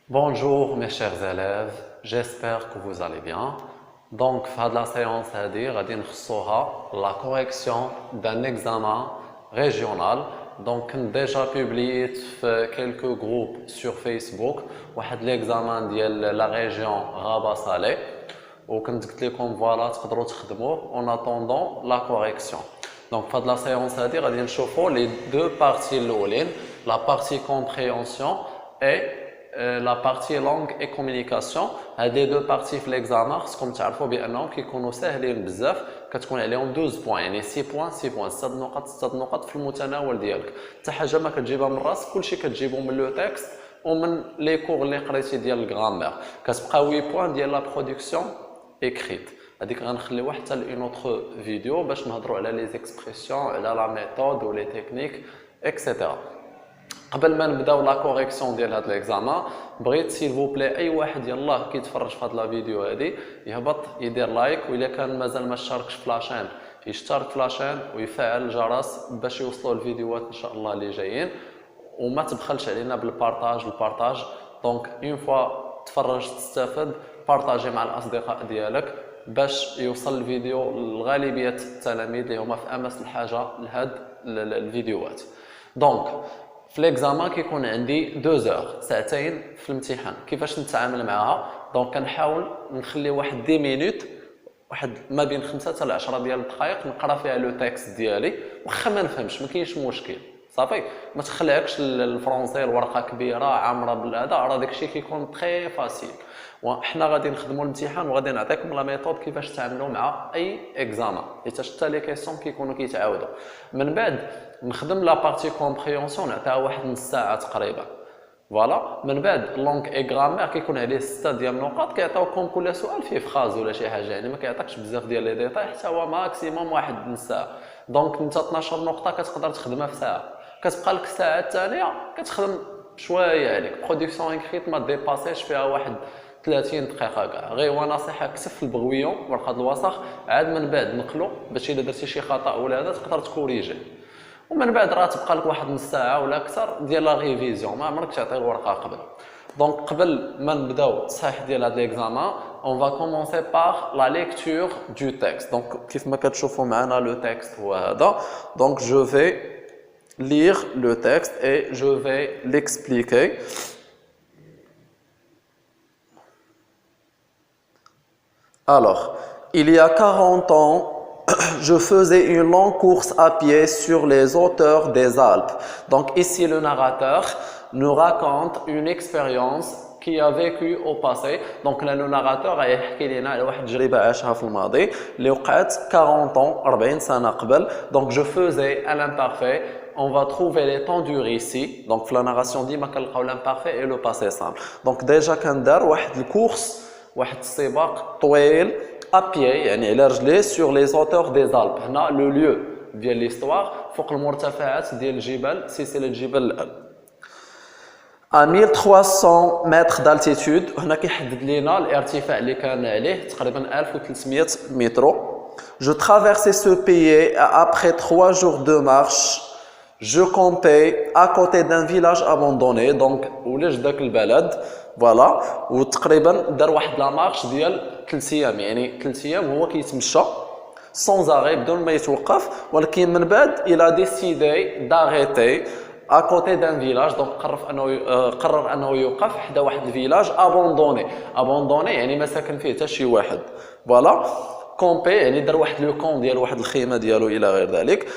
Bonjour mes chers élèves, j'espère que vous allez bien. Donc, dans la séance, la correction d'un examen régional. Donc, déjà publié quelques groupes sur Facebook. L'examen de la région Rabat-Salé. وكنت قلت لكم فوالا تقدروا تخدموه en attendant la correction. Donc, dans la séance, غادي نشوفوا les deux parties الاولين, la partie compréhension et la partie langue et communication. هذه deux parties في l'examen خصكم تعرفوا بانهم كيكونوا ساهلين بزاف, كتكون عليهم 12 بوان, يعني 6 بوان 6 بوان, 6 نقط في المتناول ديالك. حتى حاجه ما كتجيبها من راسك, كلشي كتجيبو من لو تكست ومن لي كور اللي قريتي ديال الغرامير. كتبقى 8 بوان ديال لا برودكسيون écrite. هذيك غنخليوها حتى لأون اوتر فيديو باش نهضروا على لي زيكسبرسيون, على لا ميثود و لي تكنيك اكسيتيرا. قبل ما نبداو لا كوريكسيون ديال هذا ليكزامان, بغيت سيل فو بلي اي واحد يلاه كيتفرج في هذا لا فيديو هذه يهبط يدير لايك, والا كان مازال ما اشتركش في لاشين يشترك في لاشين ويفعل الجرس باش يوصلوا الفيديوهات ان شاء الله اللي جايين, وما تبخلش علينا بالبارطاج. دونك اون فوا تفرجت تستافد, بارطاجي مع الاصدقاء ديالك باش يوصل الفيديو لغالبيه التلاميذ اللي هما في امس الحاجه لهاد الفيديوهات. دونك في ليكزامان كيكون عندي 2 زور, ساعتين في الامتحان. كيفاش نتعامل معها؟ دونك كنحاول نخلي واحد 10 مينوت, واحد ما بين 5 حتى ل 10 ديال الدقائق نقرا فيها لو تكست ديالي, واخا ما نفهمش ما كاينش مشكل صافي. ما تخليهاكش الفرونسي الورقه كبيره عامره بالهذا, راه داكشي كيكون تري فاسيل. وحنا غادي نخدموا الامتحان وغادي نعطيكم لا ميثود كيفاش تعاملوا مع اي اكزامان, حيت حتى لي كيسيون كيكونوا كيتعاودوا. من بعد نخدم لا بارتي كومبريونسيون, نعطيها واحد نص ساعه تقريبا. فوالا. من بعد لونغ اي غرامير كيكون عليه 6 ديال النقاط, كيعطيوكم كل سؤال فيه فراز ولا شي حاجه, يعني ما كيعطيكش بزاف ديال لي ديتاي, حتى هو ماكسيموم واحد نص ساعه. دونك انت 12 نقطه كتقدر تخدمها في ساعه, كتبقى لك الساعه الثانيه كتخدم شويه عليك. برودكسيون انكريت ما ديباسيش فيها واحد 30 دقيقه كاع. غير هو نصيحه, كتب في البغويون ورقه الوسخ, عاد من بعد نقلو باش الا درتي شي خطا ولا هذا تقدر تكوريجي. ومن بعد راه تبقى لك واحد نص ساعه ولا اكثر ديال لا ريفيزيون, ما عمرك تعطي الورقه قبل. دونك قبل ما نبداو التصحيح ديال هذا ليكزامان, اون فا كومونسي باغ لا ليكتور دو تكست. دونك كيف ما كتشوفوا معنا لو تكست هو هذا. دونك جو في lire le texte et je vais l'expliquer. Alors, il y a 40 ans, je faisais une longue course à pied sur les hauteurs des Alpes. Donc ici, le narrateur nous raconte une expérience qui a vécu au passé. Donc là, le narrateur a يحكي لنا على واحد تجربة عاشها في الماضي اللي وقعت 40 ans, 40 سنة قبل. Donc je faisais à l'imparfait. On va trouver les temps durs ici. Donc la narration dit ما كنلقاو l'imparfait et le passé simple. Donc déjà كندار واحد الكورس, واحد السباق طويل à pied, يعني على رجليه sur les hauteurs des Alpes. هنا لو lieu ديال ليستوار فوق المرتفعات ديال الجبال, سلسلة جبال الألب. à 1300 mètres d'altitude. هنا كيحدد لنا الارتفاع اللي كان عليه تقريبا 1300 متر. Je traversais ce pays après 3 jours de marche. Je campais à côté d'un village abandonné. Donc ولج داك البلد فوالا, وتقريبا دار واحد لا مارش ديال 3 ايام, يعني 3 ايام هو كيتمشى سون زاري بدون ما يتوقف. ولكن من بعد il a décidé d'arrêter à côté d'un village. donc قرر انه يوقف حدا واحد الفيلاج ابوندوني يعني ما ساكن فيه حتى شي واحد. فوالا. كومبي يعني دار واحد لو كون ديال واحد الخيمه ديالو الى غير ذلك.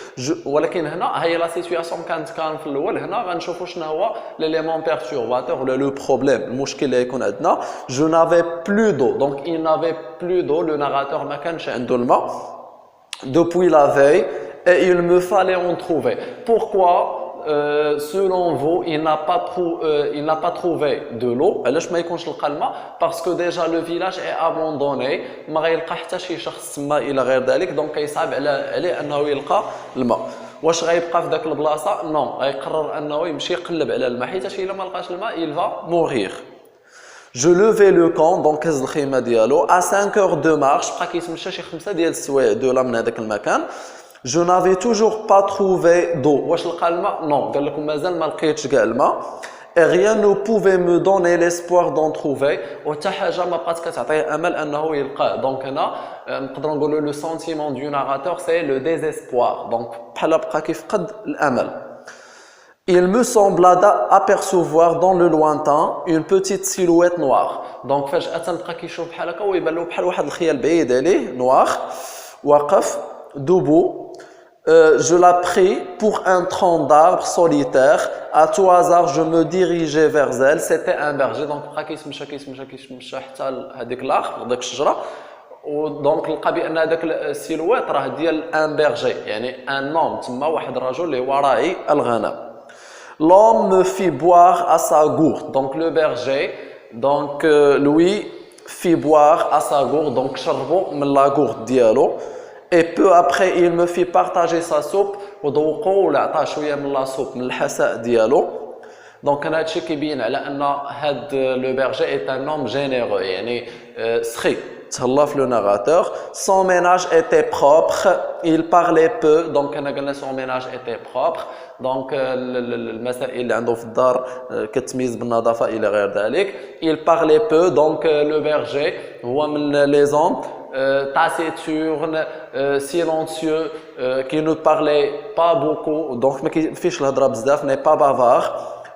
ولكن هنا هي لا سيتوياسيون كانت في الاول. هنا غنشوفوا شنو هو ليليمون بيرتورباتور ولا لو بروبليم, المشكل اللي يكون عندنا. جو نافي بلو دو. دونك il n'avait plus d'eau. لو ناراتور ما كانش عنده الماء depuis la veille et il me fallait en trouver. Pourquoi selon vous il n'a pas trouvé de l'eau؟ علاش ما يكونش لقى الماء؟ parce que déjà le village est abandonné, ما غيلقى حتى شي شخص تما الى غير ذلك. دونك كيصعب عليه انه يلقى الماء. واش غيبقى في ذاك البلاصه؟ نو, غيقرر انه يمشي يقلب على الماء, حيت الا ما لقاش الماء il va mourir. Je levais le camp, donc هز الخيمه ديالو à 5 heures de marche. بقى كيتمشى شي 5 ديال السوايع دوله من هذاك المكان. Je n'avais toujours pas trouvé d'eau. واش لقى الماء؟ نو, قال لكم مازال ما لقيتش كاع الماء. et rien ne pouvait me donner l'espoir d'en trouver وحتى حاجه ما بقات كتعطيه امل انه يلقاه دونك هنا نقدروا نقولوا لو سنتيمون دو ناراتور سي لو ديزيسبوار دونك بحال بقى كيفقد الامل. Il me sembla apercevoir dans le lointain une petite silhouette noire. Donc فجأة بقى كيشوف بحال هكا ويبان له بحال واحد الخيال بعيد عليه noir واقف debout. Je la pris pour un tronc d'arbre solitaire. À tout hasard, je me dirigeais vers elle. C'était un berger. Donc بقى كيتمشى حتى لهذيك الارbre داك الشجره. ودونك لقى بان هذاك السيلوات راه ديال ان berger يعني ان نوم تما واحد الرجل اللي هو راعي الغنم. L'homme me fit boire à sa gourde. Donc le berger, donc lui fit boire à sa gourde. Donc شربو من la gourde ديالو. Et peu après, il me fit partager sa soupe. وذوقو ولا عطاه شويه من لا سوب من الحساء ديالو. دونك انا هادشي كيبين على ان هاد لو berger est un homme généreux يعني سخي. تهلا في لو ناراتور. Son ménage était propre. Il parlait peu. Donc انا قلنا son ménage était propre. دونك المسائل اللي عنده في الدار كتميز بالنظافه الى غير ذلك. Il parlait peu. Donc le berger هو من les hommes taciturne, silencieux, qui ne parlait pas beaucoup. Donc ما كيفيش الهضره بزاف, n'est pas bavard.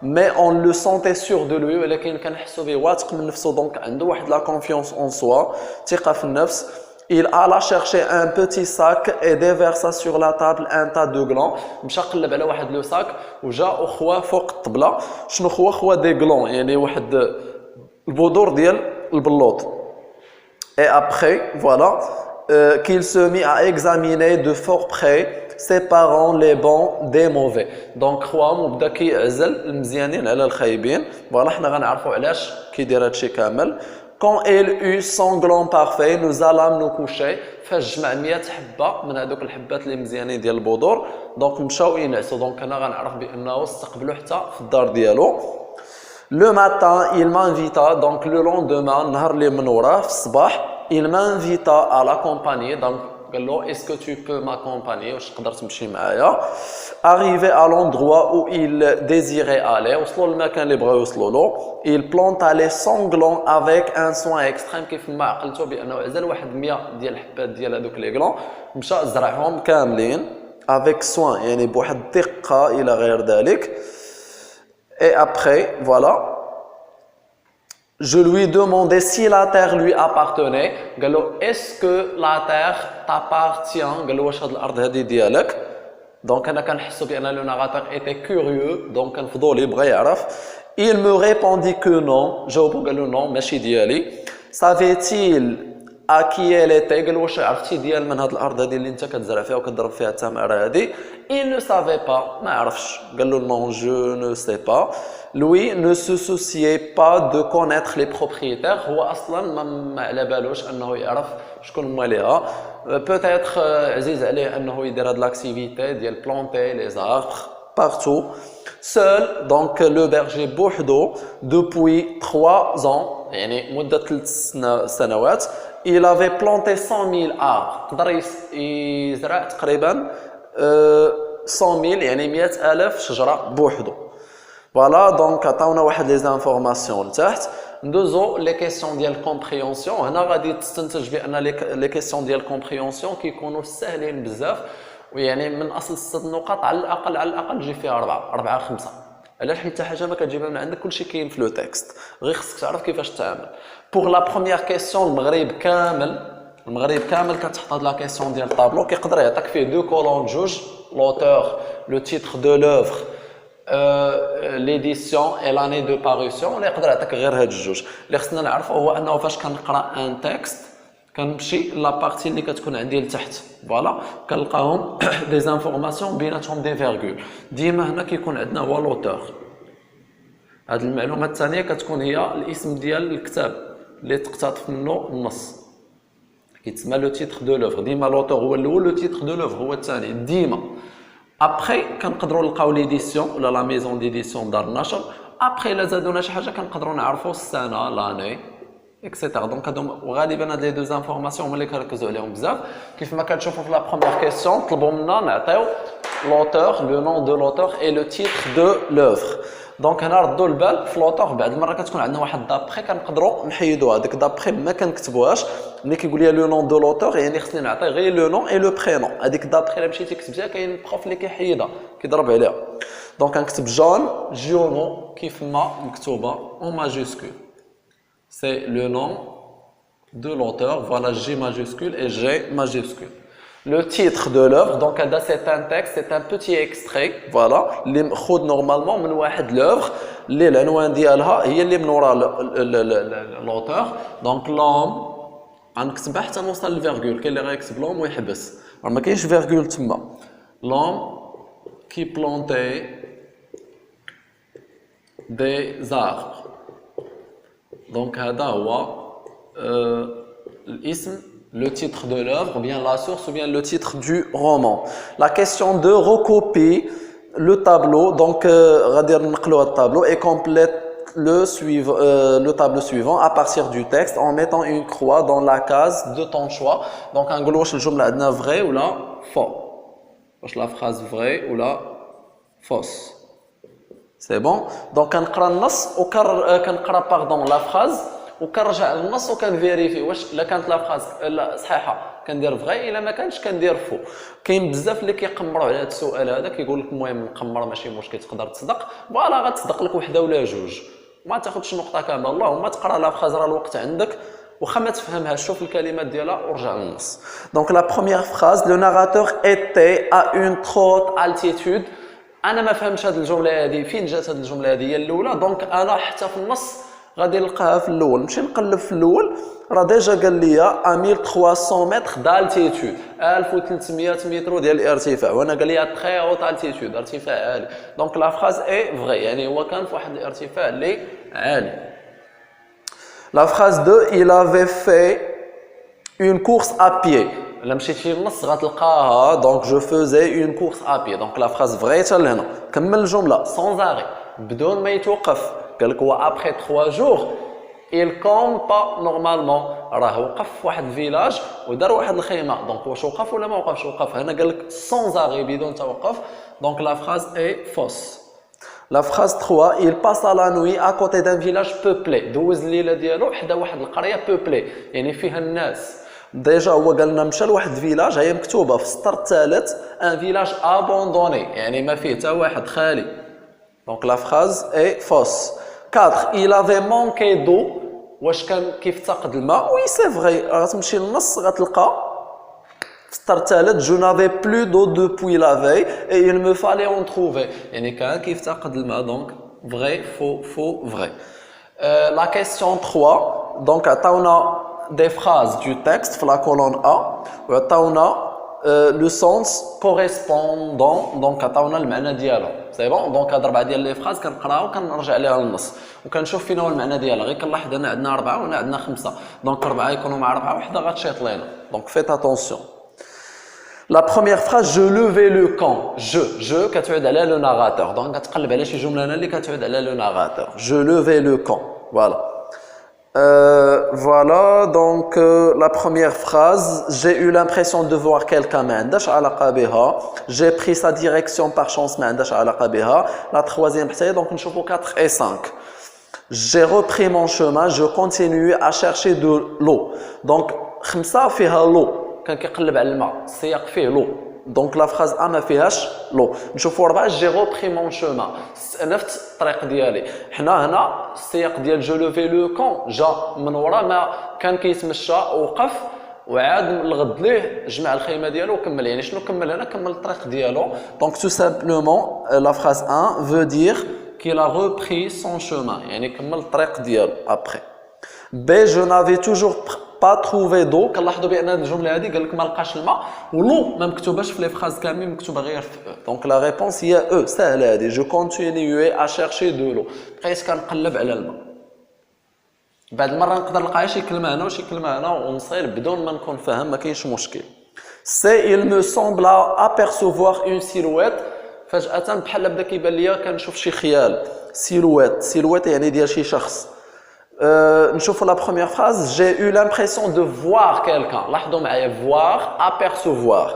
Mais on le sentait sûr de lui ولكن كنحسوا به واثق من نفسه دونك عنده واحد لا confiance en soi ثقة في النفس. Il alla chercher un petit sac et déversa sur la table un tas de glands. مشى قلب على واحد لو ساك وجا اخوا فوق الطبلة. شنو خوا دي glands يعني واحد البذور ديال البلوط. Et après voilà qu'il se mit à examiner de fort près séparant les bons des mauvais. Donc خوام وبدا كيعزل المزيانين على الخايبين. فوالا حنا غنعرفوا علاش كيدير هادشي كامل. Quand elle eut son gland parfait, nous allâmes nous coucher. فاش جمع 100 حبه من هذوك الحبات اللي مزيانين ديال البذور دونك مشاو ينعسوا. دونك انا غنعرف بانه استقبلوا حتى في الدار ديالو. Le matin, il m'invita, donc le lendemain, نهار اللي من وراه في الصباح, il m'invita à l'accompagner. Donc قال له est-ce que tu peux m'accompagner واش تقدر تمشي معايا. Arrivé à l'endroit où il désirait aller, وصلوا للمكان اللي بغاو يوصلوا له. Il planta les sanglants avec un soin extrême. كيف ما عقلتوا بانه عزل واحد 100 ديال الحبات ديال هذوك لي غلون مشى زرعهم كاملين avec soin يعني بواحد الدقه الى غير ذلك. Et après, voilà, je lui demandais si la terre lui appartenait. قال له est-ce que la terre t'appartient. قال له واش هاد الارض هادي ديالك. دونك انا كنحسوا بان لو ناراتور était curieux دونك كان فضولي بغى يعرف. Il me répondit que non. جاوبو قال له non ماشي ديالي. savait-il à qui elle était. قال له واش عرفتي ديال من هاد الارض هادي اللي انت كتزرع فيها وكتضرب فيها التمر هادي. Il ne savait pas. ما عرفش. قال له non je ne sais pas. Lui ne se souciait pas de connaître les propriétaires. هو اصلا ما على بالوش انه يعرف شكون ماليها. peut-être عزيز عليه انه يدير هاد لاكتيفيتي ديال planter les arbres partout. Seul donc le berger بوحدو depuis 3 ans يعني مدة 3 سنوات. Il avait planté 100,000 arbres. قدر يزرع تقريبا 100,000 يعني 100,000 شجرة بوحدو. فوالا دونك عطاونا واحد لي زانفورماسيون لتحت. ندوزو لي كيسيون ديال كومبريونسيون. هنا غادي تستنتج بان لي كيسيون ديال كومبريونسيون كيكونوا ساهلين بزاف ويعني من اصل 6 نقاط على الاقل تجي فيها 4 5. علاش؟ حيت حتى حاجه ما كتجيبها من عندك كلشي كاين في لو تكست غير خصك تعرف كيفاش تتعامل. بوغ لا بروميير كيسيون المغرب كامل كتحط هاد لا كيسيون ديال الطابلو كيقدر يعطيك فيه 2 كولون جوج لوتور لو تيتر دو لوفر l'édition et l'année de parution. ولا يقدر يعطيك غير هاد الجوج. اللي خصنا نعرفه هو انه فاش كنقرا ان تكست كنمشي لابارتي اللي كتكون عندي لتحت. فوالا كنلقاهم دي زانفورماسيون بيناتهم دي فيرغول. ديما هنا كيكون عندنا هو لوتور. هاد المعلومه الثانيه كتكون هي الاسم ديال الكتاب اللي تقتطف منه النص كيتسمى لو تيتر دو لوفر. ديما لوتور هو الاول، لو تيتر دو لوفر هو الثاني ديما. ابخي كنقدروا نلقاو ليديسيون ولا لا ميزون ديديسيون دار النشر. ابخي الا زادونا شي حاجه كنقدروا نعرفوا السنه لاني اكسيتيرا. دونك هادو غالبا هاد لي دو زانفورماسيون هما اللي كنركزوا عليهم بزاف. كيف ما كتشوفوا في لا بروميير كيسيون طلبوا منا نعطيو l'auteur, le nom de l'auteur et le titre de l'œuvre. دونك هنا ردوا البال فلوتور بعد المره كتكون عندنا واحد دابخي كنقدروا نحيدوها ديك دابخي ما كنكتبوهاش ملي كيقول لي لو نون دو لوتور يعني خصني نعطي غير لو نون اي لو برينون هذيك دابخي الا مشيتي كتبتيها كاين بروف اللي كيحيدها كيضرب عليها دونك كنكتب جون جيونو كيف ما مكتوبه اون ماجيسكول سي لو نون دو لوتور فوالا جي ماجيسكول et G majuscule. Le titre de l'œuvre, donc c'est un texte, c'est un petit extrait, voilà, اللي مخود normalement من واحد l'œuvre اللي العنوان ديالها هي اللي من وراء l'auteur. Donc l'homme غنكتبها حتى نوصل للفيرغول كاين اللي غيكتب l'homme ويحبس راه ما كاينش فيرغول تما. L'homme qui plantait des arbres. Donc هذا هو الاسم le titre de l'œuvre, ou bien la source, ou bien le titre du roman. La question de recopier le tableau, donc le tableau et complète le tableau suivant à partir du texte en mettant une croix dans la case de ton choix. Donc en gros, le jumla adna vrai ou là faux. La phrase vraie ou là fausse. C'est bon. Donc on qra pardon la phrase. وكنرجع للنص وكنفيريفي واش الا كانت لا فراز صحيحه كندير فغي الا ما كانش كندير فو. كاين بزاف اللي كيقمروا على هذا السؤال هذا كيقول لك المهم نقمر ماشي مشكل تقدر تصدق فوالا غتصدق لك وحده ولا جوج ما تاخذش نقطه كامله اللهم تقرا لا فراز راه الوقت عندك واخا ما تفهمهاش شوف الكلمات ديالها ورجع للنص. دونك لا بروميير فراز لو ناراتور ايتي ا اون تروت التيتود. انا ما فهمتش هذه الجمله هذه فين جات هذه الجمله هذه هي الاولى دونك انا حتى في النص غادي نلقاها في الاول نمشي نقلب في الاول راه ديجا قال لي 1300 متر دالتيتود 1300 متر ديال الارتفاع وانا قال لي تري هوت التيتود ارتفاع عالي دونك لا فراز اي فغي يعني هو كان في واحد الارتفاع اللي عالي. لا فراز 2 il avait fait une course à pied. الا مشيتي للنص غتلقاها دونك جو فوزي اون كورس ا بي دونك لا فراز فغي حتى لهنا كمل الجمله سون زاري بدون ما يتوقف قال لك هو ابخي 3 جور il compte pas normalement راه وقف في واحد الفيلاج ودار واحد الخيمه دونك واش وقف ولا ما وقفش وقف هنا قال لك سون زاري بدون توقف دونك لا فراز اي فوس. La phrase 3 il passe à la nuit à côté d'un village peuplé دوز الليله ديالو حدا واحد القريه peuplé يعني فيها الناس ديجا هو قال لنا مشى لواحد الفيلاج هي مكتوبه في السطر الثالث ان فيلاج ابوندوني يعني ما فيه حتى واحد خالي دونك لا فراز اي فوس. 4 il avait manqué d'eau واش كان كيفتقد الماء وي سي فغي غتمشي للنص غتلقى في السطر الثالث جو n'avais plus d'eau depuis la veille et il me fallait en trouver يعني كان كيفتقد الماء دونك فغي فو فغي. La question 3 دونك عطاونا des phrases du texte في la colonne A وعطاونا le sens correspondant دونك عطاونا المعنى ديالو سي بون دونك هاد 4 ديال لي فراز كنقراها وكنرجع ليها للنص وكنشوف فين هو المعنى ديالها غير كنلاحظ هنا عندنا 4 وهنا عندنا 5 دونك 4 يكونوا مع 4 وحده غتشيط لينا دونك فيت اتونسيون. La première phrase je levais le camp je كتعود على لو ناراتور دونك كتقلب على شي جمله هنا اللي كتعود على لو ناراتور je levais le camp voilà. Voilà donc la première phrase j'ai eu l'impression de voir quelqu'un ما عندهاش علاقه بها j'ai pris sa direction par chance ما عندهاش علاقه بها. La troisième حتى دونك نشوفوا 4 et 5 j'ai repris mon chemin je continuais à chercher de l'eau donc 5 فيها l'eau كان كيقلب على الماء السياق فيه l'eau دونك لا فراز ا ما فيهاش لو. نشوفوا 4 جي روبري مون شومان نفس الطريق ديالي حنا هنا السياق ديال جو لوفي لو كون جا من ورا ما كان كيتمشى وقف وعاد الغد ليه جمع الخيمه ديالو وكمل يعني شنو كمل هنا كمل الطريق ديالو دونك تو سامبلومون لا فراز 1 veut dire qu'il a repris son chemin يعني كمل الطريق ديالو ابري. B je n'avais toujours pas trouvé d'eau كنلاحظوا بان هذه الجمله هذه قال لك ما لقاش الماء ولو ما مكتوباش في لي فراز كاملين مكتوبه غير في دونك لا ريبونس هي او سهله هذه جو كونتينيوي ا شيرشي دو لو بقيت كنقلب على الماء بعد المره نقدر نلقى شي كلمه هنا وشي كلمه هنا ونصير بدون ما نكون فاهم ما كاينش مشكل. سي il me semble apercevoir une silhouette فجاه بحال بدا كيبان ليا كنشوف شي خيال سيلويت يعني ديال شي شخص. نشوفوا la première phrase j'ai eu l'impression de voir quelqu'un لاحظوا معايا voir apercevoir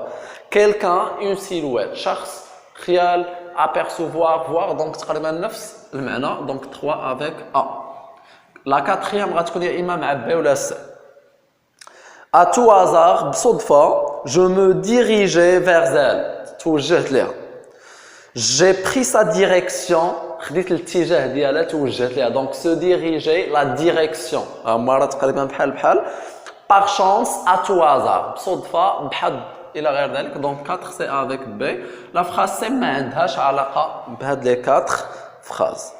quelqu'un une silhouette شخص خيال apercevoir, voir, donc تقريبا نفس المعنى, donc 3 avec A. La quatrième غتكون يا إما مع B ولا C. À tout hasard, بصدفة, je me dirigeais vers elle. توجهت لها. J'ai pris sa direction. خديت الاتجاه ديالها توجهت لها. Donc se diriger, la direction. مرة تقريبا بحال. Par chance, à tout hasard. بصدفة, بحظ إلى غير ذلك. Donc 4 c'est avec B. La phrase C ما عندهاش علاقة بهاد les 4 phrases.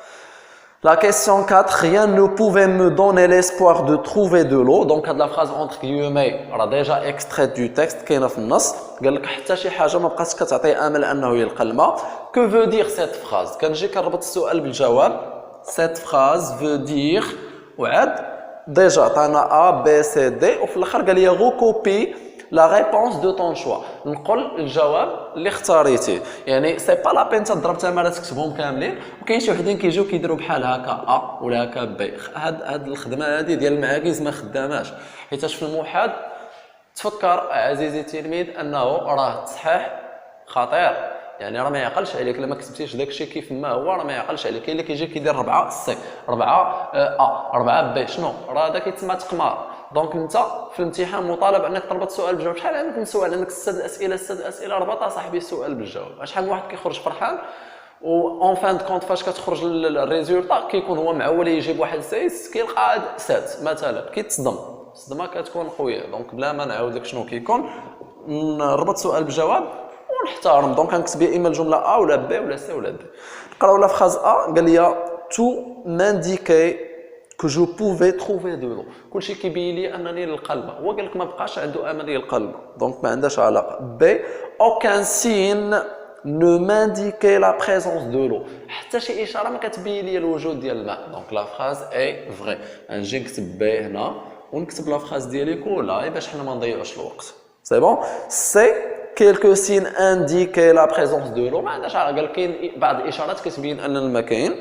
La question 4, rien ne pouvait me donner l'espoir de trouver de l'eau. Donc, la phrase entre guillemets, déjà extraite du texte, qui est في النص. قال لك حتى شي حاجة ما بقاش كتعطي أمل أنه يلقى الماء. Que veut dire cette phrase? كنجي كنربط السؤال بالجواب. Cette phrase veut dire وعد déjà عطانا A, B, C, D وفي الآخر قال لي recopie la réponse de ton choix. نقول الجواب اللي اختاريتيه. يعني سي با لا بين تضرب تماره تكتبهم كاملين وكاين شي وحدين كيجيو كيديروا بحال هكا ا ولا هكا بي. هاد الخدمه هذه ديال المعاكيز ما خداماش حيتاش في المحاد تفكر عزيزي التلميذ انه راه التصحيح خطير. يعني راه ما يعقلش عليك لما كتبتيش داكشي كيف ما هو راه ما يعقلش عليك. كاين اللي كيجي كيدير 4 سي 4 ا 4 بي شنو راه هذا كيتسمى تقمار. دونك انت في الامتحان مطالب انك تربط السؤال بالجواب. شحال عندك من سؤال؟ عندك 6 اسئله ربط صاحبي السؤال بالجواب. شحال من واحد كيخرج فرحان و اون فان كونت فاش كتخرج الريزولطا كيكون هو معول يجيب واحد 6 كيلقى 7 مثلا كيتصدم الصدمه كتكون قويه. دونك بلا ما نعاود لك شنو كيكون نربط السؤال بالجواب ونحترم. دونك غنكتب يا اما الجمله ا ولا بي ولا سي ولا دي. نقراو لا فراز ا قال لي تو مانديكي que je pouvais trouver de l'eau. كلشي كيبين لي انني نلقى الماء. هو قال لك ما بقاش عنده امل يلقى الماء. دونك ما عندهاش علاقه. ب aucun signe ne m'indiquait la présence de l'eau. حتى شي اشاره ما كتبين لي الوجود ديال الماء. دونك لا فراز اي فري. نجي نكتب ب هنا ونكتب لا فراز ديالي كلها باش حنا ما نضيعوش الوقت. سي بون. سي quelques signes indiquaient la présence de l'eau. ما عندهاش علاقه. قال كاين بعض الاشارات كتبين ان الماء كاين.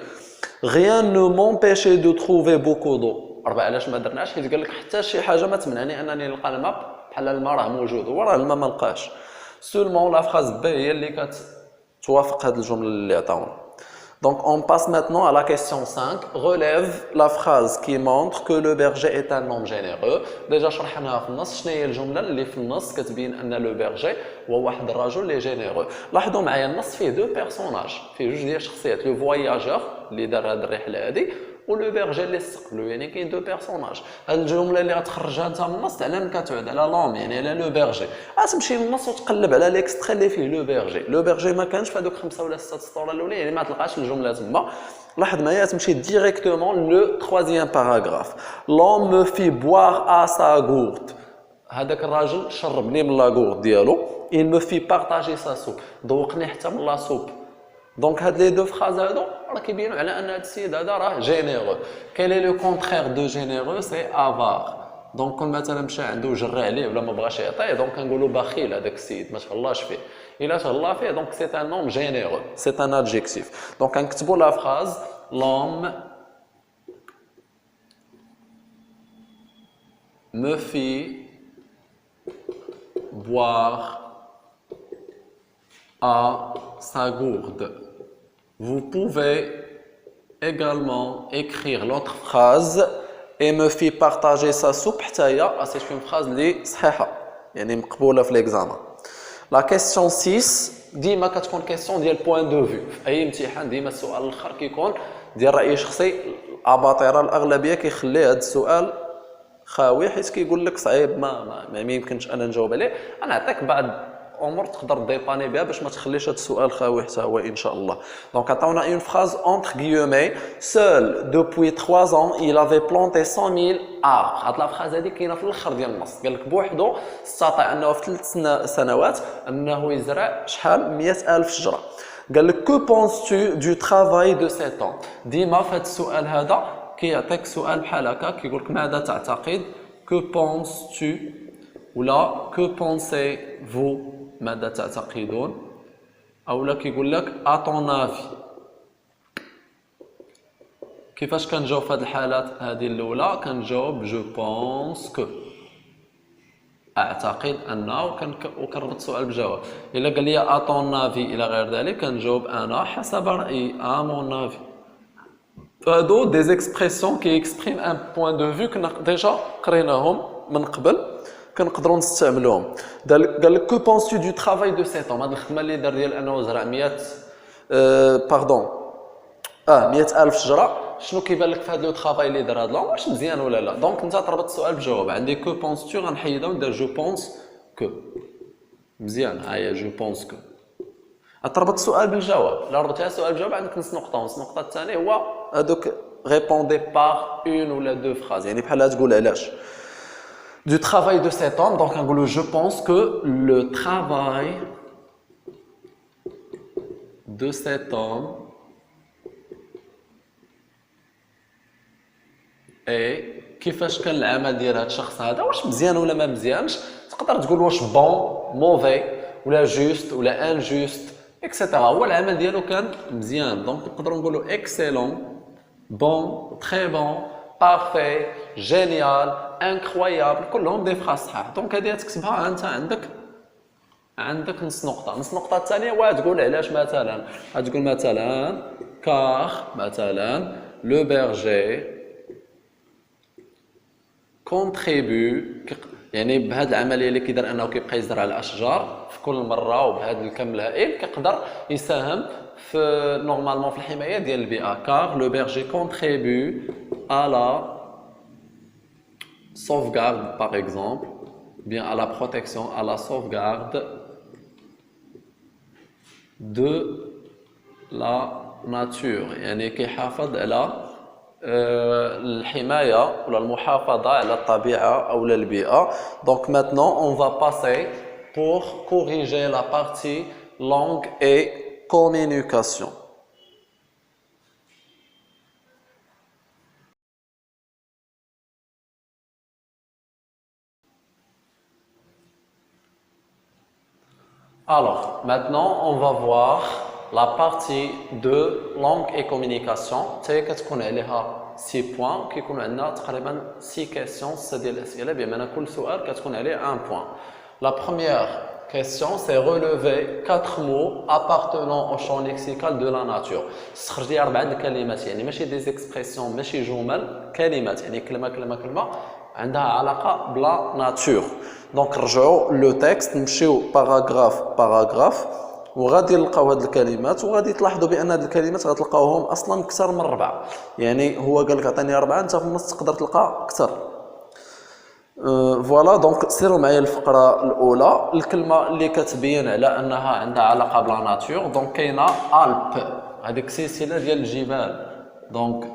Rien ne m'empêchait de trouver beaucoup d'eau. علاش ما درناش؟ حيت قال لك حتى شي حاجه ما تمنعني انني نلقى الماء بحال الماء راه موجود هو راه الماء ما لقاش. سولمون لا فراز بي هي اللي كتوافق هذه الجمله اللي عطاونا. Donc on passe maintenant à la question 5. Relève la phrase qui montre que le berger est un homme généreux. Déjà شرحناها في النص. شنو هي الجمله اللي في النص كتبين ان لو بيرجي هو واحد الرجل اللي جينيرو. لاحظوا معايا النص فيه دو بيرسوناج فيه جوج ديال الشخصيات. لو فواياجور اللي دار هذه الرحله هذه ولو بيرجي اللي استقبلو. يعني كاين دو بيرسوناج. هذه الجمله اللي غتخرجها انت من النص على من كتعود على لوم يعني على لو بيرجي. غتمشي للنص وتقلب على ليكستري اللي فيه لو بيرجي. لو بيرجي ما كانش في هذوك 5 ولا 6 سطور الاولين يعني ما تلقاش الجمله تما. لاحظ معايا تمشي ديريكتومون لو 3e باراغراف. لون مو في بوار ا سا غورد. هذاك الراجل شربني من لا غورد ديالو. il me fait partager sa soupe. ذوقني حتى من لا سوب. دونك هاد لي دو فراز هادو راه كيبينوا على ان هاد السيد هذا راه جينيرو. كاين لو كونترير دو جينيرو سي افار. دونك كون مثلا مشى عنده وجرى عليه ولا ما بغاش يعطيه دونك كنقولوا بخيل هذاك السيد ما تهلاش فيه. الا تهلا فيه دونك سي ان نوم جينيرو سي ان ادجيكتيف. دونك كنكتبوا لا فراز l'homme me fit boire à sa gourde. Vous pouvez également écrire l'autre phrase et me fit partager sa soupe. C'est une phrase اللي صحيحة يعني مقبولة في l'examen. La question 6 ديما كتكون كيسيون ديال بوين دو في. في اي امتحان ديما السؤال الاخر كيكون ديال راي شخصي. الاباطره الاغلبيه كيخلي هذا السؤال خاوي حيت كيقول لك صعيب ما يمكنش انا نجاوب عليه. انا نعطيك بعض امور تقدر ديباني بها باش ما تخليش هذا السؤال خاوي حتى هو ان شاء الله. دونك عطاونا اون فراز entre guillemets seul depuis 3 ans il avait planté 100,000 arbres. هاد لا فراز هذه كاينه في الاخر ديال النص. قال لك بوحدو استطاع انه في 3 سنوات انه يزرع شحال 100,000 شجره. قال لك que penses-tu du travail de 7 ans. ديما في هذا السؤال هذا كيعطيك سؤال بحال هكا كيقول لك ماذا تعتقد. que penses-tu ولا que pensez-vous ماذا تعتقدون او لا كيقول لك à ton avis. كيفاش كنجاوب في هذه الحالات هذه الاولى؟ كنجاوب je pense que. اعتقد انه وكنربط السؤال بجواب. الا قال لي اطون نافي الى غير ذلك كنجاوب انا حسب رايي امون نافي. فهادو دي زيكسبرسيون كي اكسبريم ان بوين دو فيو كنا ديجا قريناهم من قبل كنقدروا نستعملوهم. قال لك كو بونسو دو ترافاي دو سيت هاد الخدمه اللي دار ديال انه زرع 100 100,000 شجره. شنو كيبان لك في هذا لو ترافاي اللي دار هذا لون واش مزيان ولا لا؟ دونك انت تربط السؤال بجواب. عندي كو بونستو غنحيدها وندير جو بونس كو. مزيان ها هي جو بونس كو. تربط السؤال بالجواب. الا ربطتها السؤال بالجواب عندك نص نقطه ونص النقطه الثانيه هو هذوك ريبوندي باغ اون ولا دو فراز، يعني بحال تقول علاش du travail de cet homme. Donc je pense que le travail de cet homme اي كيفاش كان العمل ديال هذا الشخص هذا، واش مزيان ولا ما مزيانش. تقدر تقول واش بون موفي ولا جوست ولا انجوست اكسيتيرا. هو العمل ديالو كان مزيان، دونك نقدروا نقولوا اكسيلون، بون، تري بون، بارفي، جينيال، انكرويابل، كلهم دي فراس صحاح. دونك هذه تكتبها انت عندك نص نقطه. نص النقطه الثانيه وتقول علاش. مثلا غتقول مثلا كار مثلا لو بيرجي كونتريبيو، يعني بهذه العمليه اللي كيدير انه كيبقى يزرع الاشجار في كل مره وبهذا الكم الهائل كيقدر يساهم في نورمالمون في الحمايه ديال البيئه. كار لو بيرجي كونتريبيو à la sauvegarde par exemple, bien à la protection, à la sauvegarde de la nature. يعني كيحافظ على الحماية ولا المحافظة على الطبيعة أو البيئة. Donc maintenant on va passer pour corriger la partie langue et communication. Alors, maintenant, on va voir la partie de langue et communication. تاهي كتكون عليها 6 points، كيكون عندنا تقريبا 6 questions 6 ديال الأسئلة، بمعنى كل سؤال كتكون عليه 1 point. La première question, c'est relever 4 mots appartenant au champ lexical de la nature. استخرج لي 4 الكلمات، يعني ماشي des expressions، ماشي جمل، كلمات، يعني كلمة عندها علاقة بلا ناتور. دونك نرجعوا لو تكست نمشيو باراغراف وغادي نلقاو هاد الكلمات، وغادي تلاحظوا بان هاد الكلمات غتلقاوهم اصلا اكثر من 4. يعني هو قال لك عطيني 4، انت في النص تقدر تلقى اكثر. فوالا دونك سيروا معايا الفقره الاولى. الكلمه اللي كتبين على انها عندها علاقه بلا ناتور، دونك كاينه الب، هذيك سلسله ديال الجبال، دونك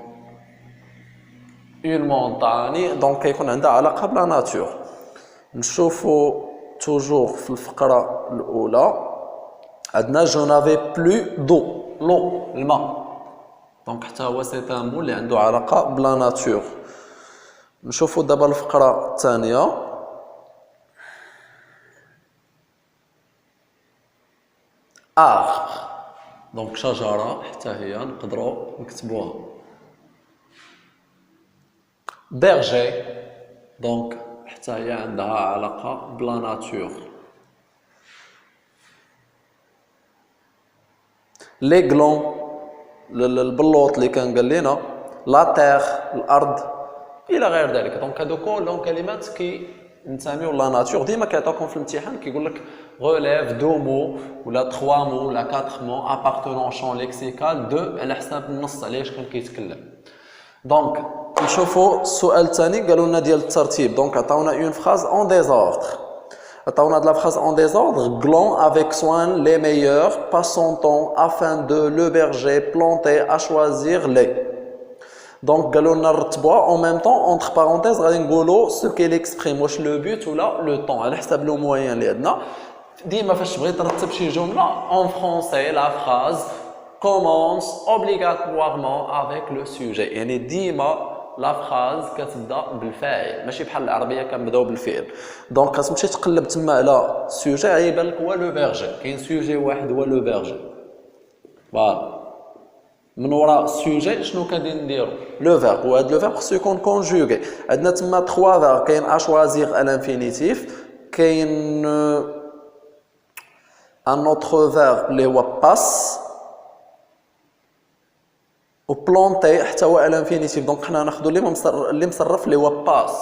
une montagne، دونك كيكون عندها علاقه بلا ناتور. نشوفوا توجور في الفقره الاولى عندنا جو نافي بلو دو، لو الماء، دونك حتى هو سي ان مو اللي عنده علاقه بلا ناتور. نشوفوا دابا الفقره الثانيه. arbre، دونك شجره حتى هي نقدروا نكتبوها. berger، دونك حتى هي عندها علاقة بلا ناتور. ليغلون، البلوط اللي كان قال لنا، لا تيغ، الأرض، إلى غير ذلك. دونك هادو كلهم كلمات كينتميو لا ناتور. ديما كيعطيوكم في الامتحان كيقول لك غوليف دو مو ولا 3 مو ولا 4 مو appartenant au champ lexical de على حساب النص علاش كان كيتكلم. دونك نشوفوا السؤال الثاني قالوا لنا ديال الترتيب. دونك عطاونا اون فراز اون ديزوردر، عطاونا هاد لا فراز اون ديزوردر. غلون افيك سوان لي ميور باس سون طون افان دو لو بيرجي بلونتي ا شوازير لي. دونك قالوا لنا نرتبوها اون ميم طون اونتر بارونتيز غادي نقولوا سو كي ليكسبريم، واش لو بوت ولا لو طون على حساب لو موين اللي عندنا. ديما فاش تبغي ترتب شي جمله اون فرونسي لا فراز commence obligatoirement avec le sujet، يعني ديما لا فراز كتبدا بالفاعل، ماشي بحال العربيه كنبداو بالفعل. دونك كتمشي تقلب تما على سوجي غيبان لك هو لو فيرجي، كاين سوجي واحد هو لو فيرجي. فوالا من وراء السوجي شنو كندير نديرو لو فيرب، وهذا لو فيرب خصو يكون كونجوغي. عندنا تما 3 فيرب، كاين ا شوازيغ الانفينيتيف، كاين un autre verbe اللي هو pass و planter حتى هو على infinitive دونك حنا ناخذوا اللي مصرف اللي هو pass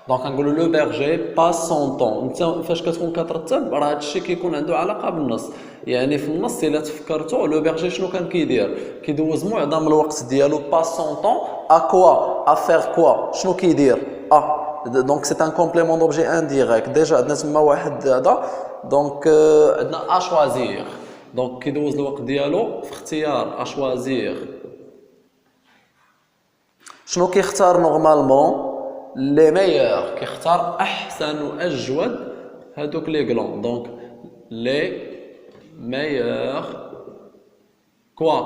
دونك نقولوا لو berger passe son temps. انت فاش كتكون كترتب راه هادشي كيكون عنده علاقه بالنص، يعني في النص الا تفكرتوا لو berger شنو كان كيدير؟ كيدوز معظم الوقت ديالو passe son temps à quoi à faire quoi شنو كيدير دونك سي ان كومبليمون دوبجي انديريكت ديجا عندنا تما واحد هذا دونك عندنا ا شوازير دونك كيدوز الوقت ديالو في اختيار ا شوازير. شنو كيختار نورمالمون؟ لي ميور، كيختار احسن واجود هادوك لي غلون دونك لي ميور كوا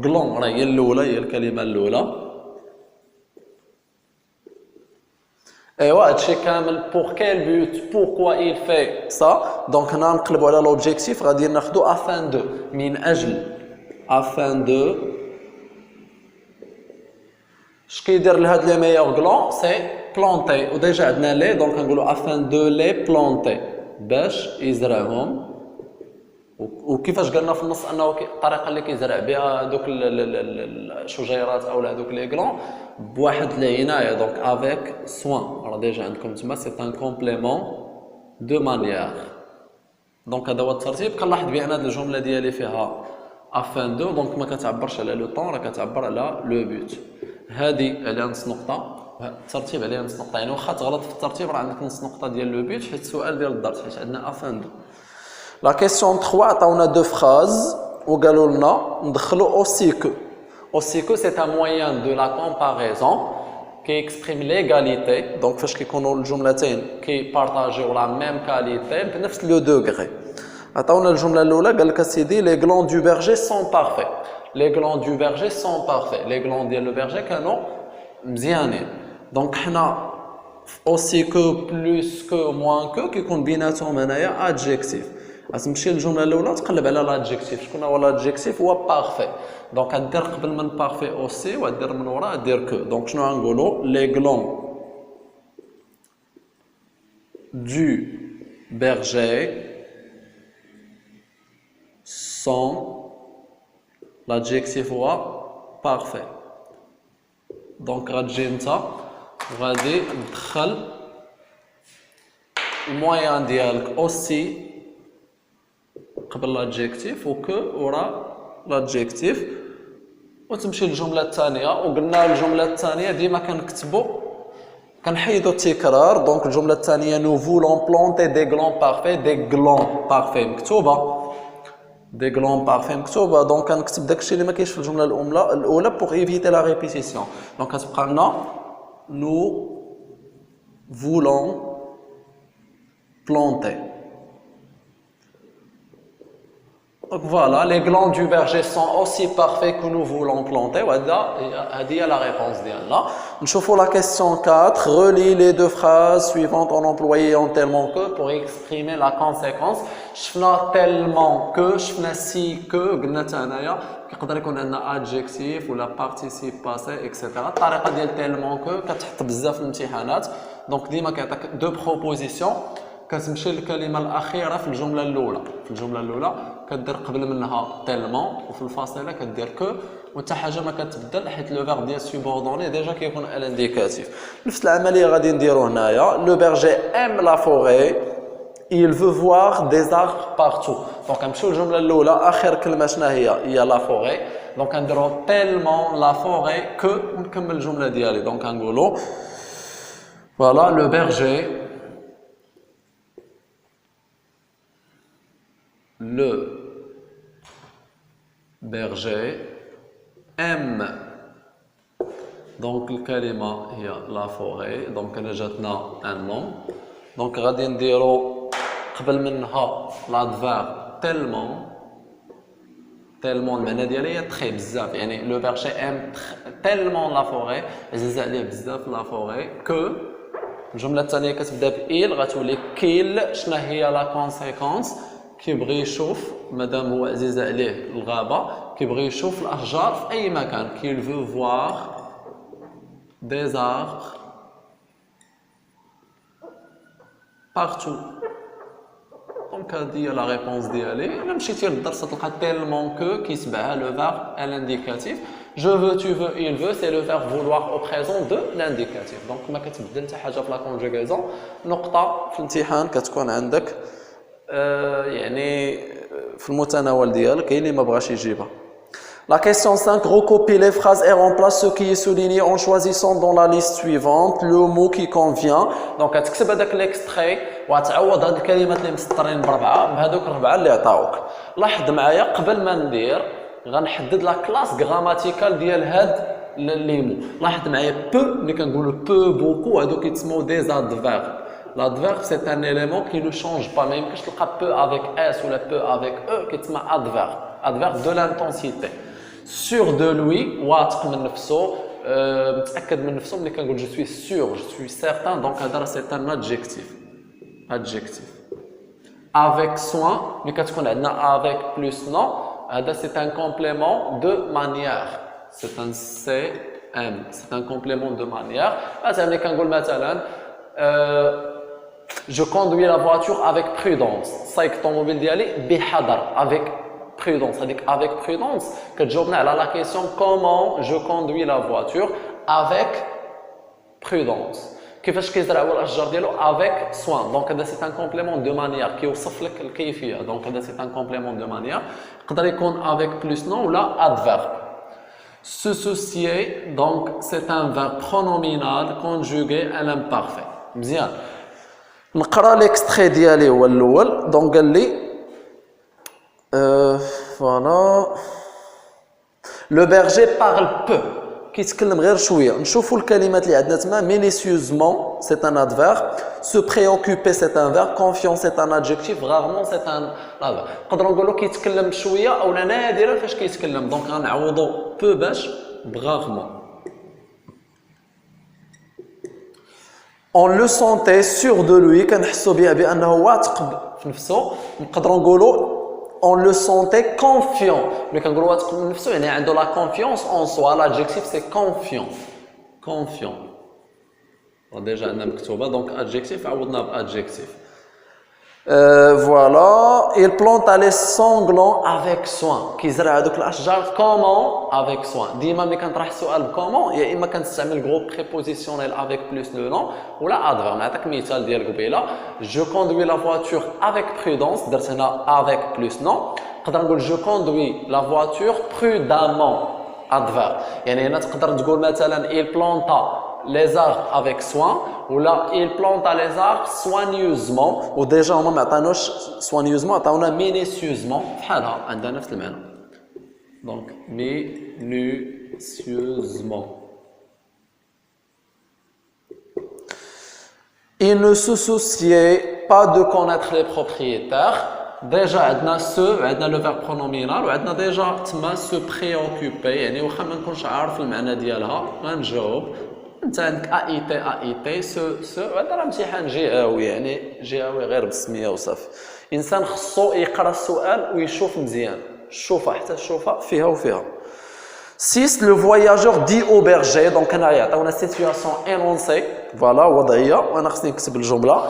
غلون راه هي الاولى هي الكلمه الاولى. ايوا هادشي كامل بور كيل بوت بوركوا il fait ça دونك هنا نقلبوا على لوبجيكتيف غادي ناخذوا afin de من اجل afin de اش كيدير لهاد لي ميور غلون سي بلونتي وديجا عندنا لي دونك نقولوا afin de les planter باش يزرعهم. وكيفاش قالنا في النص انه الطريقه اللي كيزرع بها دوك الشجيرات او هذوك لي غلون بواحد العنايه دونك افيك سوان راه ديجا عندكم تما سي ان كومبليمون دو مانيير. دونك هذا هو الترتيب. كنلاحظ بان هذه الجمله ديالي فيها افان دو دونك ما كتعبرش على لو طون راه كتعبر على لو بوت. هذه عليها نص نقطه الترتيب عليها نص نقطه يعني واخا تغلط في الترتيب راه عندك نص نقطه ديال لو بوت حيت السؤال ديال الدرس حيت عندنا افان دو. La question 3 عطاونا deux phrases وقالوا لنا ندخلوا aussi que. Aussi que c'est un moyen de la comparaison qui exprime l'égalité. Donc فاش كيكونوا الجملتين كيبارطاجيو la même qualité بنفس لو دوغري. عطاونا الجمله الاولى قال لك سيدي les glands du berger sont parfaits. Les glands du berger sont parfaits. Les glands ديال لو berger كانوا مزيانين. دونك حنا aussi que plus que moins que كيكون بيناتهم هنايا adjectif. غتمشي للجمله الاولى تقلب على لادجيكتيف. شكون هو لادجيكتيف؟ هو بارفي. دونك غدير قبل من بارفي اوسي وغدير من ورا دير كو. دونك شنو غنقولوا؟ لي غلون du berger sont l'adjectif هو parfait. دونك غتجي نتا وغادي تدخل المويان ديالك اوسي قبل لادجيكتيف وكو ورا لادجيكتيف وتمشي للجمله الثانيه. وقلنا الجمله الثانيه ديما كنكتبوا كنحيدوا التكرار. دونك الجمله الثانيه نو فولون بلونتي دي غلون بارفي. دي غلون بارفي مكتوبه دي غلون بارفي مكتوبه دونك كنكتب داكشي اللي ما كاينش في الجمله الاولى بوغ ايفيتي لا ريبيتيسيون. دونك كتبقى لنا نو فولون بلونتي. Donc voilà, les glands du berger sont aussi parfaits que nous voulons planter. هذه هي la réponse ديالنا. نشوفوا la question 4. Relie les deux phrases suivantes en employant tellement que pour exprimer la conséquence. شفنا tellement que, شفنا si que، قلنا حتى هنايا كيقدر يكون عندنا adjectif ولا participe passé etc. الطريقه ديال tellement que كتحط بزاف في الامتحانات. دونك ديما كيعطيك دو بروبوزيسيون كتمشي للكلمه الاخيره في الجمله الاولى. في الجمله الاولى كدير قبل منها تيلمون وفي الفاصله كدير كو وحتى حاجه ما كتبدل حيت لو فيرب ديال سوبوردوني ديجا كيكون الانديكاتيف. نفس العمليه غادي نديرو هنايا. لو berger aime la forêt il veut voir des arbres partout. دونك نمشيو للجمله الاولى اخر كلمه شنو هي لا فوري. دونك نديرو تيلمون لا فوري كو ونكمل الجمله ديالي. دونك نقولوا فوالا لو berger le berger aime. donc الكلمة هي la forêt. donc أنا جاتنا un nom. donc غادي نديرو قبل منها l'adverbe tellement. tellement المعنى ديالها هي تخي بزاف يعني le berger aime tellement la forêt عزيز عليه بزاف la forêt que الجملة الثانية كتبدا بإل غتولي كيل. شنو هي لا كونسيكونس؟ كيبغي يشوف مادام هو عزيز عليه الغابه كيبغي يشوف الاشجار في اي مكان. كيل فو فوار دي زاربر بارتو. دونك هذه هي لا ريبونس ديالي. الا مشيتي للدرس تلقى تيلمون كو كيتبعها لو فيرب الانديكاتيف. جو فو tu veux il veut c'est le verbe vouloir au présent de l'indicatif. دونك ما كتبدل حتى حاجه في لا كونجوغيزون. نقطه في الامتحان كتكون عندك يعني في المتناول ديالك، كاين اللي ما بغاش يجيبها. La question 5, recopie les phrases et remplace ce qui est souligné en choisissant dans la liste suivante le mot qui convient. Donc غتكتب هذاك ليكستري وغتعوض هاد الكلمات اللي مسطرين بربعه بهذوك الربعه اللي عطاوك. لاحظ معايا قبل ما ندير غنحدد لا كلاس غراماتيكال ديال هاد لي مو. لاحظ معايا بو ملي كنقولوا بو بوكو هادو كيتسموا دي زادفيرب. L'adverbe c'est un élément qui ne change pas. Même que je le peu avec S ou le peu avec E, qui est un adverbe. Adverbe de l'intensité. Sûr de lui, واثق من نفسه، متأكد من نفسه. ملي كنقول je suis sûr, je suis certain, donc هذا c'est un adjectif. Adjectif. Avec soin, ملي كتكون عندنا avec plus non, هذا c'est un complément de manière. C'est un CM, c'est un complément de manière. مثلا ملي كنقول مثلا je conduis la voiture avec prudence. سايق الطوموبيل ديالي بحذر avec prudence. C'est-à-dire avec prudence que جاوبنا على la question comment je conduis la voiture avec prudence. كيفاش كيزرعوا الاشجار ديالو avec soin. Donc هذا c'est un complément de manière كيوصف لك الكيفيه. Donc هذا c'est un complément de manière. يقدر يكون avec plus non ولا adverbe. Se soucier, donc c'est un verbe pronominal conjugué à l'imparfait. مزيان. نقرا ليكستري ديالي هو الاول. دونك قال لي فوالا لو بيرجي بارل بو كيتكلم غير شويه. نشوفوا الكلمات اللي عندنا تما. مينيسيوزمون سي ان ادفيرب. سو بريوكوبي سي ان فيرب. كونفيون سي ان ادجيكتيف. غارمون سي ان ادفيرب. نقدروا نقولوا كيتكلم شويه او نادرا فاش كيتكلم. دونك غنعوضوا بو باش بغارمون. On le sentait sûr de lui. كنحسوا بأنه واثق في نفسه. نقدروا نقولوا on le sentait confiant. ملي كنقولوا واثق من نفسه يعني عنده la confiance en soi. L'adjectif c'est confiant. Confiant. déjà عندنا مكتوبه. donc adjectif عوضنا بadjectif. Voilà, il plante les sanglants avec soin. كيزرع هذوك الاشجار comment avec soin. ديما ملي كنطرح السؤال comment يا اما كنستعمل groupe prépositionnel avec plus le nom ولا adverbe. نعطيك مثال ديال قبيله. je conduis la voiture avec prudence. درت هنا avec plus non. نقدر نقول je conduis la voiture prudemment. adverbe. يعني هنا تقدر تقول مثلا il planta les arbres avec soin ou là il planta les arbres soigneusement. و déjà هما ما عطانوش soigneusement عطاونا minutieusement بحالها عندها نفس المعنى. donc minutieusement. Il ne se souciait pas de connaître les propriétaires. déjà عندنا ce عندنا le verbe pronominal وعندنا déjà تما se préoccuper. يعني واخا ما نكونش عارف المعنى ديالها غنجاوب. انت عندك اي سو هذا راه امتحان جهوي. يعني جهوي غير بالسميه وصافي. انسان خصو يقرا السؤال ويشوف مزيان. الشوفه حتى الشوفه فيها وفيها. 6 le voyageur dit au berger. donc هنا يعطيونا سيتوياسيون انونسي فوالا وضعيه وانا خصني نكتب الجمله.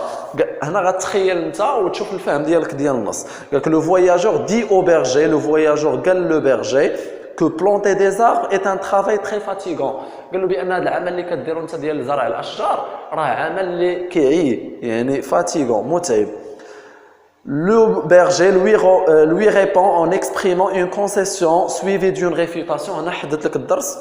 هنا غتخيل انت وتشوف الفهم ديالك ديال النص. قالك le voyageur dit au berger. le voyageur قال le berger que planter des arbres est un travail très fatigant. قال له بان هذا العمل اللي كديرو انت ديال زرع الاشجار راه عمل اللي كيعيي يعني fatigant متعب. Le berger lui répond en exprimant une concession suivie d'une réfutation. انا حددت لك الدرس.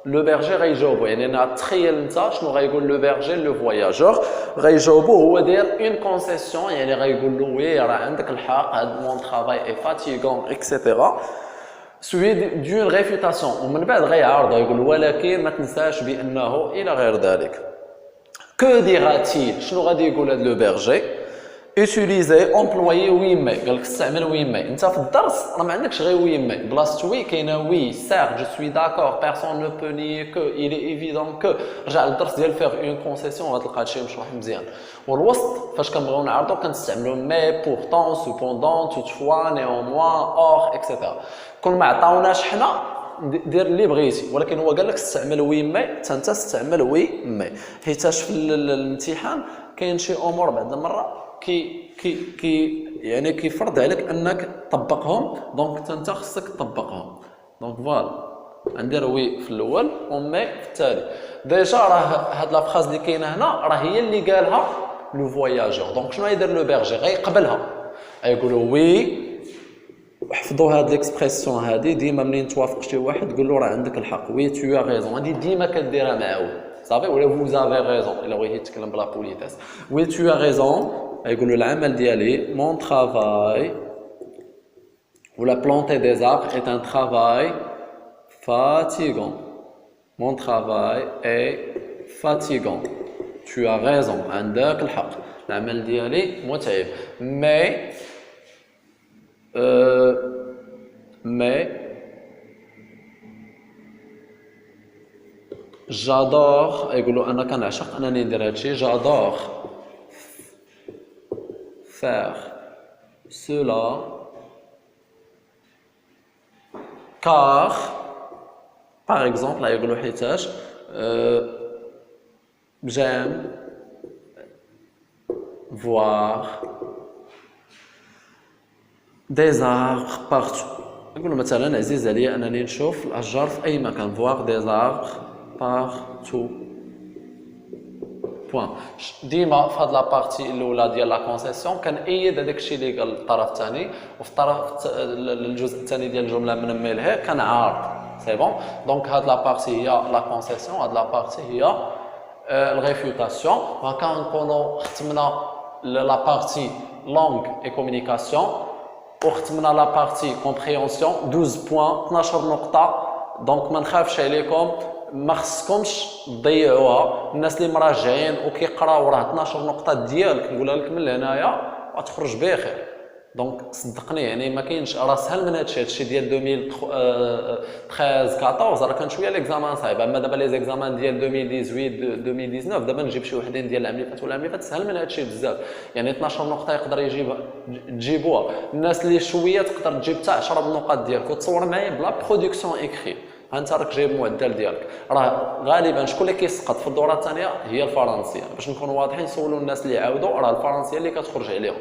لو بيرجي غيجاوبو يعني انا تخيل انت شنو غايقول لو بيرجي لو فواياجور. غيجاوبو هو داير اون كونسيسيون يعني غايقول له وي راه عندك الحق هذا مون ترافاي اي فاتيغون اكسيتيرا. suivi d'une réfutation. ومن بعد غيعارضه يقول ولكن ما تنساش بانه الى غير ذلك. que dira-t-il. شنو غادي يقول هذا لو بيرجي. utiliser employer oui mais. قال لك استعمل oui mais. انت في الدرس راه ما عندكش غير oui mais. بلاصه oui كاينه oui certes je suis d'accord personne ne peut nier que il est évident que. رجع للدرس ديال faire une concession غتلقى هادشي مشروح مزيان. والوسط فاش كنبغيو نعرضو كنستعملوا mais pourtant cependant toutefois néanmoins or etc. كون ما عطاوناش حنا دير اللي بغيتي ولكن هو قال لك استعمل وي مي حتى انت استعمل وي مي. حيتاش في الامتحان كاين شي امور بعد المره يعني كيفرض عليك انك تطبقهم، دونك انت خصك تطبقهم. دونك فوالا غندير وي في الاول ومي في التالي. ديجا راه هاد لا فراز اللي كاينه هنا راه هي اللي قالها لو فواياجور. دونك شنو يدير لو بيرجي؟ غيقبلها، غيقولوا وي. حفظوا هاد ليكسبرسيون هادي ديما منين توافق شي واحد قول له راه عندك الحق، وي تو غيزون. هادي ديما كديرها معاه صافي، ولا فوز افي غيزون الا بغيتي تتكلم بلا بوليتاس. وي تو غيزون غيقولوا العمل ديالي مون طرافاي ولا بلونتي دي زاربر est un travail fatigant. Mon travail est fatigant. Tu as raison. عندك الحق. العمل ديالي متعب. Mais j'adore. يقولوا أنا كنعشق أنني ندير هادشي. J'adore faire cela car par exemple يقولوا حيتاش j'aime voir des arbres partout. يقولوا مثلا عزيز عليا انني نشوف الاشجار في اي مكان. voir des arbres partout. بوان. ديما في هاد لابارتي الاولى ديال لا كونسيسيون كنأيد هذاك الشيء اللي قال الطرف الثاني، وفي الطرف الجزء الثاني ديال الجمله منملها كنعارض. سي بون. دونك هاد لابارتي هي لا كونسيسيون، هاد لابارتي هي الريفيوتاسيون. هكا نكونوا ختمنا لابارتي لونغ اي كومونيكاسيون وختمنا لابارتي كومبريهنسيون 12 بوان 12 نقطه. دونك ما نخافش عليكم، ما خصكمش تضيعوها. الناس اللي مراجعين وكيقراو راه 12 نقطه ديالك نقولها لك من هنايا غتخرج بخير. دونك صدقني يعني ما كاينش راه سهل من هادشي ديال 2013 14 راه كان شويه ليكزامان صعيب. اما دابا لي زيكزامان ديال 2018 2019 دابا نجيب شي وحدين ديال العام اللي فات ولا العام اللي فات سهل من هادشي بزاف. يعني 12 نقطه يقدر يجيبها تجيبوها. الناس اللي شويه تقدر تجيب حتى 10 النقاط ديالك وتصور معايا بلا برودكسيون اكري. انت راك جايب المعدل ديالك. راه غالبا شكون اللي كيسقط في الدوره الثانيه هي الفرنسيه. باش نكونوا واضحين سولوا الناس اللي عاودوا راه الفرنسيه اللي كتخرج عليهم.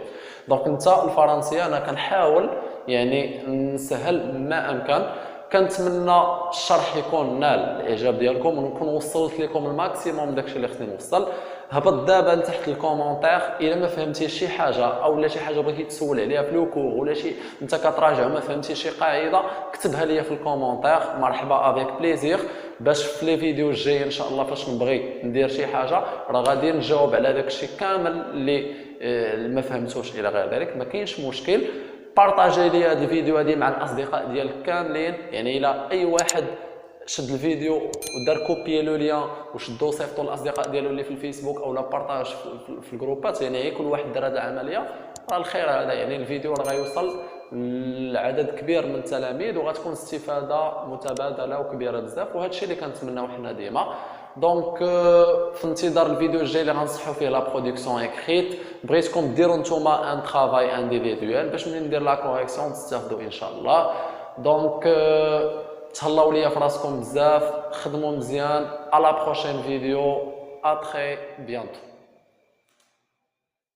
دونك انت الفرنسيه انا كنحاول يعني نسهل ما امكن. كنتمنى الشرح يكون نال الاعجاب ديالكم ونكون وصلت لكم الماكسيموم داكشي اللي خصني نوصل. هبط دابا تحت الكومونتير الا ما فهمتي شي حاجه او لا شي حاجه بغيتي تسول عليها في لو كور ولا شي انت كتراجع وما فهمتي شي قاعده كتبها ليا في الكومونتير. مرحبا افيك بليزير. باش في لي فيديو الجايين ان شاء الله فاش نبغي ندير شي حاجه راه غادي نجاوب على داكشي كامل اللي ما فهمتوش الى غير ذلك. ما كاينش مشكل. بارطاجي لي هذا الفيديو هذه مع الاصدقاء ديالك كاملين. يعني الى اي واحد شد الفيديو ودار كوبي لو ليان وشدو صيفطوا الاصدقاء ديالو اللي في الفيسبوك او لا بارطاج في الجروبات، يعني كل واحد دار هذه العمليه راه الخير هذا. يعني الفيديو راه غيوصل لعدد كبير من التلاميذ وغتكون استفاده متبادله وكبيره بزاف، وهذا الشيء اللي كنتمناو حنا ديما. دونك في انتظار الفيديو الجاي اللي غنصحوا فيه لا برودكسيون اكريت. بغيتكم ديروا نتوما ان طرافاي انديفيدويال باش ملي ندير لا كوريكسيون تستافدوا ان شاء الله. دونك تهلاو ليا في راسكم بزاف، خدموا مزيان. على بروشين فيديو. ا تري بيانتو.